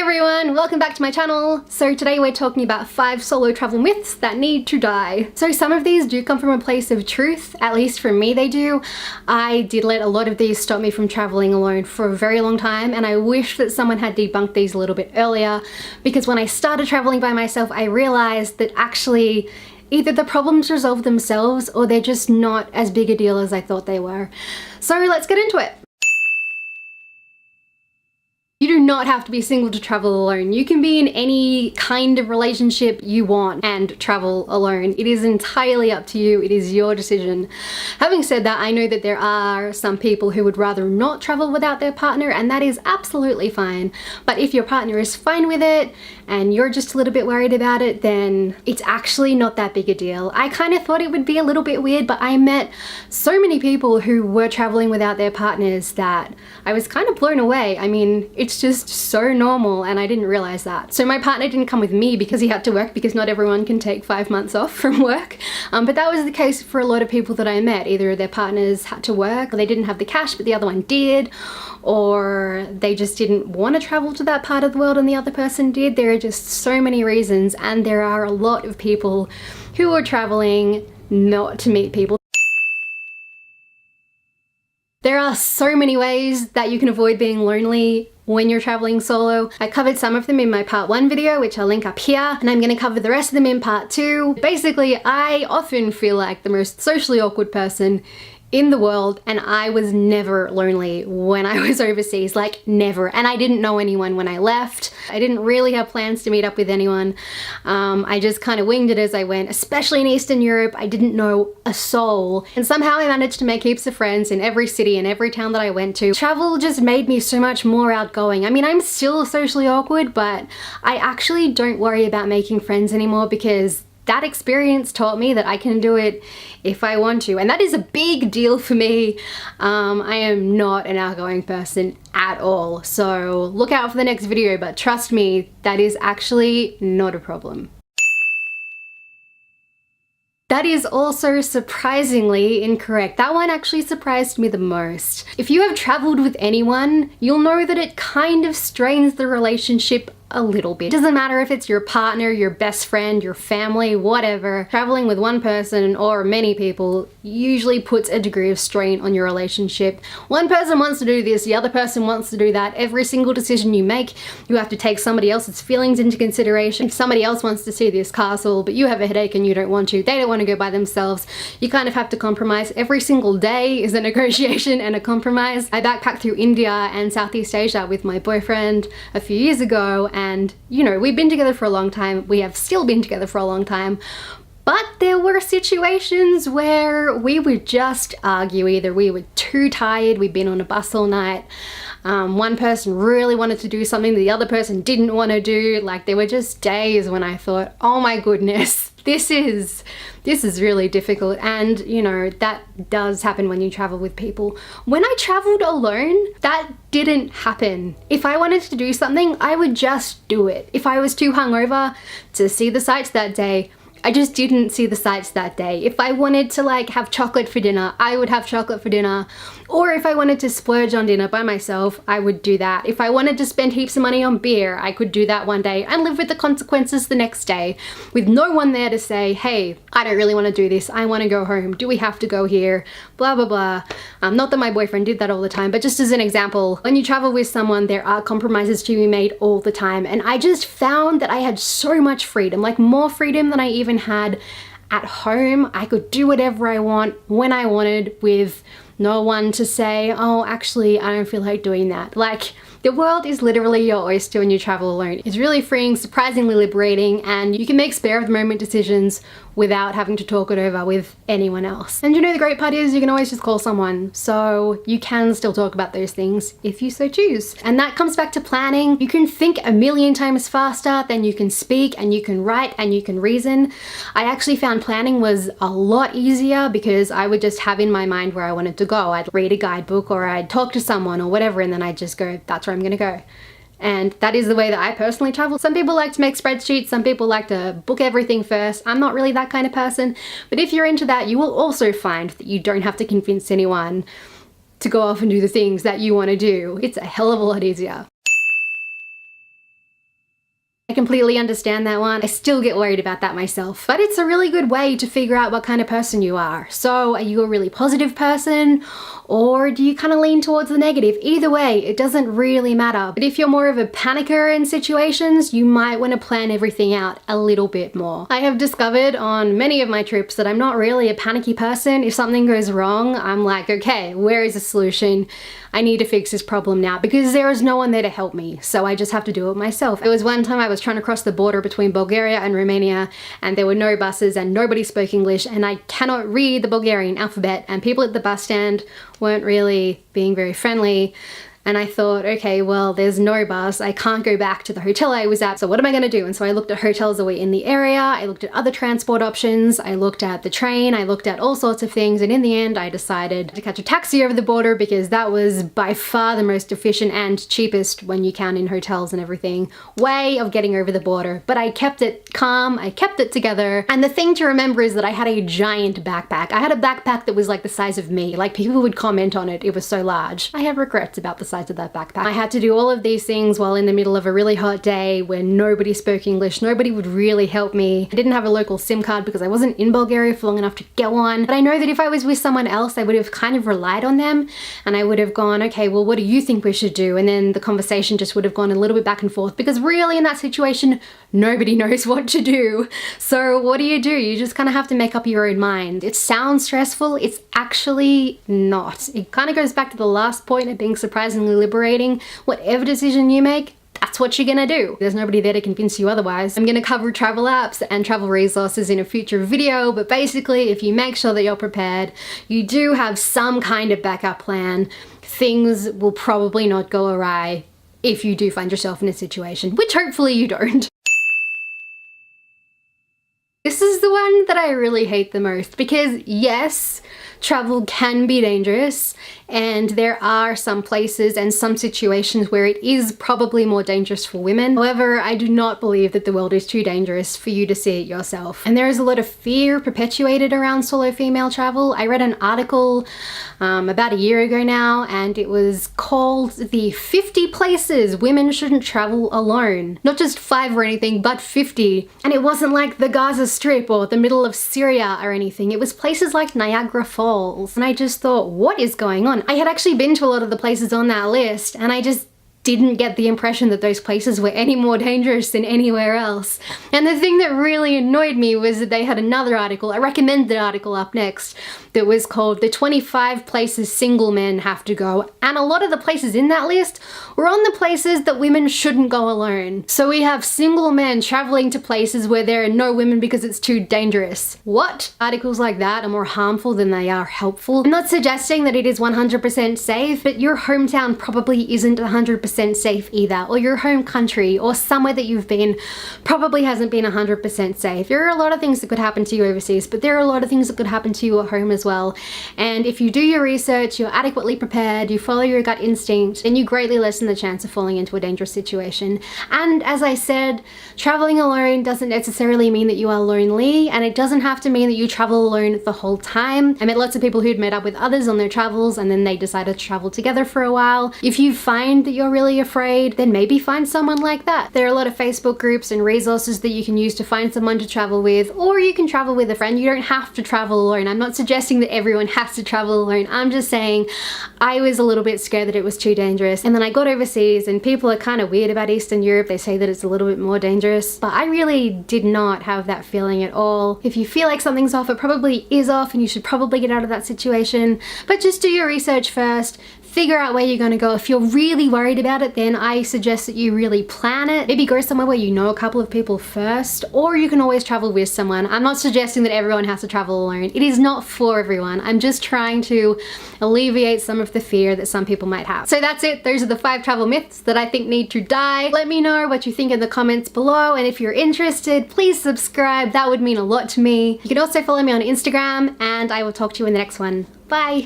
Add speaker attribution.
Speaker 1: everyone, welcome back to my channel. So today we're talking about 5 solo travel myths that need to die. So some of these do come from a place of truth, at least for me they do. I did let a lot of these stop me from traveling alone for a very long time, and I wish that someone had debunked these a little bit earlier, because when I started traveling by myself I realized that actually either the problems resolve themselves or they're just not as big a deal as I thought they were. So let's get into it. You do not have to be single to travel alone. You can be in any kind of relationship you want and travel alone. It is entirely up to you. It is your decision. Having said that, I know that there are some people who would rather not travel without their partner, and that is absolutely fine. But if your partner is fine with it and you're just a little bit worried about it, then it's actually not that big a deal. I kind of thought it would be a little bit weird, but I met so many people who were traveling without their partners that I was kind of blown away. I mean, it's just so normal, and I didn't realize that. So my partner didn't come with me because he had to work, because not everyone can take 5 months off from work. But that was the case for a lot of people that I met. Either their partners had to work, or they didn't have the cash but the other one did, or they just didn't want to travel to that part of the world and the other person did. There are just so many reasons, and there are a lot of people who are traveling not to meet people. There are so many ways that you can avoid being lonely when you're traveling solo. I covered some of them in my part 1 video, which I'll link up here, and I'm going to cover the rest of them in part 2. Basically, I often feel like the most socially awkward person in the world, and I was never lonely when I was overseas, like never. And I didn't know anyone when I left. I didn't really have plans to meet up with anyone. I just kind of winged it as I went, especially in Eastern Europe. I didn't know a soul, and somehow I managed to make heaps of friends in every city and every town that I went to. Travel just made me so much more outgoing. I mean, I'm still socially awkward, but I actually don't worry about making friends anymore, because that experience taught me that I can do it if I want to, and that is a big deal for me. I am not an outgoing person at all, so look out for the next video, but trust me, that is actually not a problem. That is also surprisingly incorrect. That one actually surprised me the most. If you have traveled with anyone, you'll know that it kind of strains the relationship a little bit. It doesn't matter if it's your partner, your best friend, your family, whatever. Traveling with one person or many people usually puts a degree of strain on your relationship. One person wants to do this, the other person wants to do that. Every single decision you make, you have to take somebody else's feelings into consideration. If somebody else wants to see this castle, but you have a headache and you don't want to, they don't want to go by themselves, you kind of have to compromise. Every single day is a negotiation and a compromise. I backpacked through India and Southeast Asia with my boyfriend a few years ago, and you know, we've been together for a long time. We have still been together for a long time. But there were situations where we would just argue. Either we were too tired, we'd been on a bus all night, one person really wanted to do something that the other person didn't want to do. Like, there were just days when I thought, oh my goodness, this is really difficult. And you know, that does happen when you travel with people. When I traveled alone, that didn't happen. If I wanted to do something, I would just do it. If I was too hungover to see the sights that day, I just didn't see the sights that day. If I wanted to like have chocolate for dinner, I would have chocolate for dinner. Or if I wanted to splurge on dinner by myself, I would do that. If I wanted to spend heaps of money on beer, I could do that one day and live with the consequences the next day, with no one there to say, hey, I don't really want to do this, I want to go home, do we have to go here, blah blah blah. Not that my boyfriend did that all the time, but just as an example, when you travel with someone, there are compromises to be made all the time. And I just found that I had so much freedom, like more freedom than I even had at home. I could do whatever I want when I wanted, with no one to say, oh, actually, I don't feel like doing that. Like, the world is literally your oyster when you travel alone. It's really freeing, surprisingly liberating, and you can make spare of the moment decisions without having to talk it over with anyone else. And you know, the great part is you can always just call someone, so you can still talk about those things if you so choose. And that comes back to planning. You can think a million times faster than you can speak, and you can write, and you can reason. I actually found planning was a lot easier because I would just have in my mind where I wanted to go. I'd read a guidebook, or I'd talk to someone or whatever, and then I'd just go, that's where I'm gonna go. And that is the way that I personally travel. Some people like to make spreadsheets, some people like to book everything first. I'm not really that kind of person, but if you're into that, you will also find that you don't have to convince anyone to go off and do the things that you want to do. It's a hell of a lot easier. I completely understand that one. I still get worried about that myself. But it's a really good way to figure out what kind of person you are. So are you a really positive person? Or do you kind of lean towards the negative? Either way, it doesn't really matter. But if you're more of a panicker in situations, you might want to plan everything out a little bit more. I have discovered on many of my trips that I'm not really a panicky person. If something goes wrong, I'm like, okay, where is the solution? I need to fix this problem now, because there is no one there to help me. So I just have to do it myself. There was one time I was trying to cross the border between Bulgaria and Romania, and there were no buses and nobody spoke English, and I cannot read the Bulgarian alphabet, and people at the bus stand weren't really being very friendly. And I thought, okay, well, there's no bus. I can't go back to the hotel I was at. So what am I going to do? And so I looked at hotels that were in the area. I looked at other transport options. I looked at the train. I looked at all sorts of things. And in the end, I decided to catch a taxi over the border, because that was by far the most efficient and cheapest, when you count in hotels and everything, way of getting over the border. But I kept it calm. I kept it together. And the thing to remember is that I had a giant backpack. I had a backpack that was like the size of me. Like, people would comment on it. It was so large. I have regrets about the size of that backpack. I had to do all of these things while in the middle of a really hot day where nobody spoke English. Nobody would really help me. I didn't have a local SIM card because I wasn't in Bulgaria for long enough to get one. But I know that if I was with someone else, I would have kind of relied on them, and I would have gone, okay, well, what do you think we should do? And then the conversation just would have gone a little bit back and forth, because really in that situation, nobody knows what to do. So what do? You just kind of have to make up your own mind. It sounds stressful. It's actually not. It kind of goes back to the last point of being surprisingly liberating. Whatever decision you make, that's what you're gonna do. There's nobody there to convince you otherwise. I'm gonna cover travel apps and travel resources in a future video, but basically, if you make sure that you're prepared, you do have some kind of backup plan, things will probably not go awry if you do find yourself in a situation, which hopefully you don't. This is the one that I really hate the most, because yes, travel can be dangerous, and there are some places and some situations where it is probably more dangerous for women. However, I do not believe that the world is too dangerous for you to see it yourself. And there is a lot of fear perpetuated around solo female travel. I read an article about a year ago now, and it was called the 50 places women shouldn't travel alone. Not just 5 or anything, but 50. And it wasn't like the Gaza Strip or the middle of Syria or anything. It was places like Niagara Falls. And I just thought, what is going on? I had actually been to a lot of the places on that list, and I just didn't get the impression that those places were any more dangerous than anywhere else. And the thing that really annoyed me was that they had another article, a recommended article up next, that was called The 25 Places Single Men Have to Go. And a lot of the places in that list were on the places that women shouldn't go alone. So we have single men traveling to places where there are no women because it's too dangerous. What? Articles like that are more harmful than they are helpful. I'm not suggesting that it is 100% safe, but your hometown probably isn't 100% safe either, or your home country or somewhere that you've been probably hasn't been 100% safe. There are a lot of things that could happen to you overseas, but there are a lot of things that could happen to you at home as well. And if you do your research, you're adequately prepared, you follow your gut instinct, then you greatly lessen the chance of falling into a dangerous situation. And as I said, traveling alone doesn't necessarily mean that you are lonely, and it doesn't have to mean that you travel alone the whole time. I met lots of people who'd met up with others on their travels, and then they decided to travel together for a while. If you find that you're really afraid, then maybe find someone like that. There are a lot of Facebook groups and resources that you can use to find someone to travel with, or you can travel with a friend. You don't have to travel alone. I'm not suggesting that everyone has to travel alone. I'm just saying I was a little bit scared that it was too dangerous. And then I got overseas, and people are kind of weird about Eastern Europe. They say that it's a little bit more dangerous, but I really did not have that feeling at all. If you feel like something's off, it probably is off, and you should probably get out of that situation. But just do your research first. Figure out where you're going to go. If you're really worried about it, then I suggest that you really plan it. Maybe go somewhere where you know a couple of people first, or you can always travel with someone. I'm not suggesting that everyone has to travel alone. It is not for everyone. I'm just trying to alleviate some of the fear that some people might have. So that's it. Those are the 5 travel myths that I think need to die. Let me know what you think in the comments below, and if you're interested, please subscribe. That would mean a lot to me. You can also follow me on Instagram, and I will talk to you in the next one. Bye!